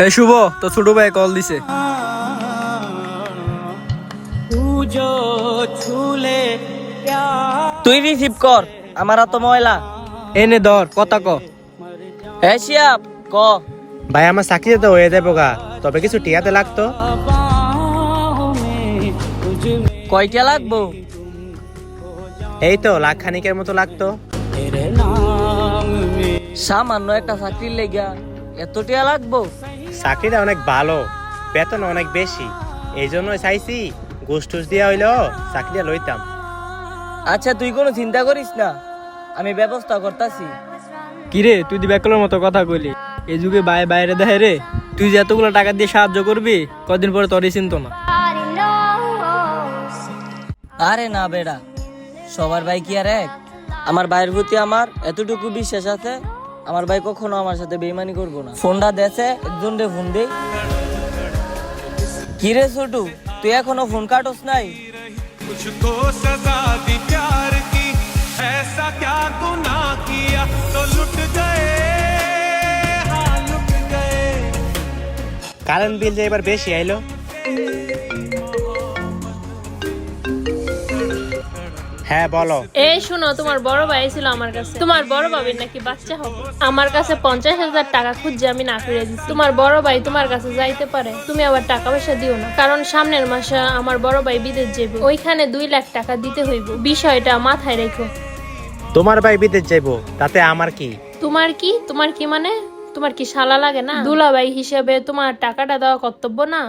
এই শুভ, তো ছোট ভাই কল দিছে। তুই রিসিভ কর, আমার তো ময়লা। এনে ধর, কথা ক। হ্যাঁ শিয়াব, ক। ভাই আমার চাকরিতে তো হয়ে যাবো গা, তবে কিছু টিয়াতে লাগতো। কয়টা লাগবো? এই তো লাখ খানিকের মতো লাগতো। সামান্য একটা চাকরির লেগা এত টিয়া লাগবো? চাকরিটা অনেক ভালো, বেতন অনেক বেশি, এই জন্য চাইছি ঘুষ টুস দিয়া হইলো চাকরিটা লইতাম। আচ্ছা তুই কোনো চিন্তা করিস না, আমি ব্যবস্থা করতেছি। কিরে, তুই দি বেকলের মতো কথা কইলি। এই যুগে বাইরে দেয় রে। তুই যে এতগুলো টাকা দিয়ে সাহায্য করবি, কদিন পরে তোরই চিন্তা না। আরে না বেড়া, সবার ভাই কি আর এক? আমার ভাইয়ের প্রতি আমার এতটুকু বিশ্বাস আছে, আমার ভাই কখনো আমার সাথে বেইমানি করবো না। ফোনটা দেছে, একজন রে ফোন দে। কি রে ছোটু, তুই এখনো ফোন কাটস নাই? मुझको सजा दी प्यार की, ऐसा क्या गुनाह किया तो लुट गए, हाँ लुट गए। কারেন্ট বিল যে এবার বেশি আইলো। হ্যাঁ বলো। এই শোনো, তোমার বড় ভাই ছিল আমার কাছে। তোমার বড় ভাবির নাকি বাচ্চা হবে। আমার কাছে 50,000 টাকা খুঁজে আমি না করে দিচ্ছি। তোমার বড় ভাই তোমার কাছে যাইতে পারে, তুমি আবার টাকা পয়সা দিও না, কারণ সামনের মাসে আমার বড় ভাই বিদেশ যাবে, ওইখানে 2 লাখ টাকা দিতে হইব। বিষয়টা মাথায় রেখো। তোমার ভাই বিদেশ যাইবো, তাতে আমার কি? তোমার কি? তোমার কি মানে? তোমার কি শালা লাগে না? দুলাভাই হিসেবে তোমার টাকাটা দেওয়া কর্তব্য না?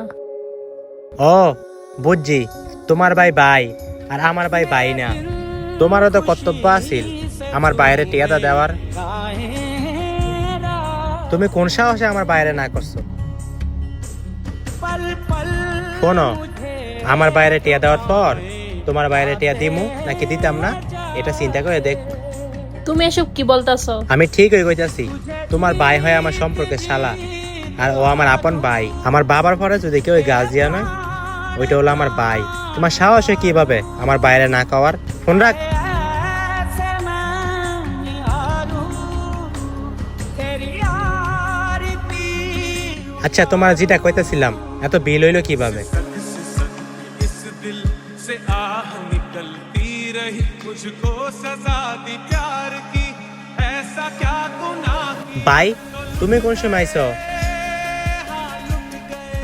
ও বুঝছি, তোমার ভাই ভাই আর আমার ভাই ভাই না। তোমারও তো কর্তব্য আছিল আমার বাইরে টিয়াটা দেওয়ার। তুমি কোন সাহসে আমার বাইরে না করছো? শোনো, আমার বাইরে টিয়া দেওয়ার পর তোমার বাইরে টিয়া দিমু নাকি দিতাম না, এটা চিন্তা করে দেখ। তুমি এসব কি বলতাছো? আমি ঠিকই কইতাছি, তোমার ভাই হয় আমার সম্পর্কে শালা, আর ও আমার আপন ভাই। আমার বাবার পরে যদি কেউ গার্জিয়ান হয়, ওইটা হলো আমার ভাই। তোমার সাহস হয় কিভাবে আমার বাইরে না খাওয়ার? ফোন রাখ। আচ্ছা, তোমার যেটা কইতাছিলাম, এত বিল হইলো কিভাবে? इस दिल से आह निकलती रही, मुझको सजा दी प्यार की, ऐसा क्या गुनाह किया। ভাই, তুমি কোন সময় আইছো?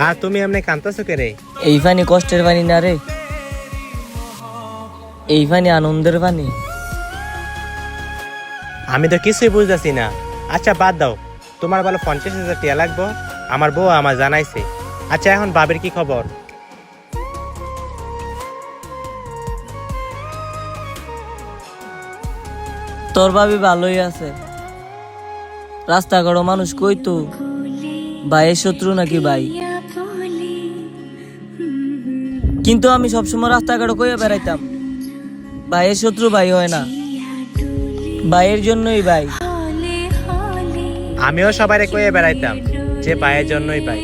আর তুমি এমনি কাঁদতেছো কে রে? এই পানি কষ্টের পানি না রে, এই পানি আনন্দের পানি। আমি তো কিছুই বুঝতেছি না। আচ্ছা বাদ দাও, তোমার বলো 50,000 টাকা লাগবো, আমার বউ আমার জানাইছে। আচ্ছা এখন বাবির কি খবর? তোর ভাবি ভালোই আছে। রাস্তাঘাটও মানুষ কইতো ভাইয়ের শত্রু নাকি ভাই, কিন্তু আমি সবসময় রাস্তাঘাটও কইয়া বেড়াইতাম ভাইয়ের শত্রু ভাই হয় না, ভাইয়ের জন্যই ভাই। আমিও সবাই কইয়ে বেড়াইতাম যে ভাইয়ের জন্যই ভাই।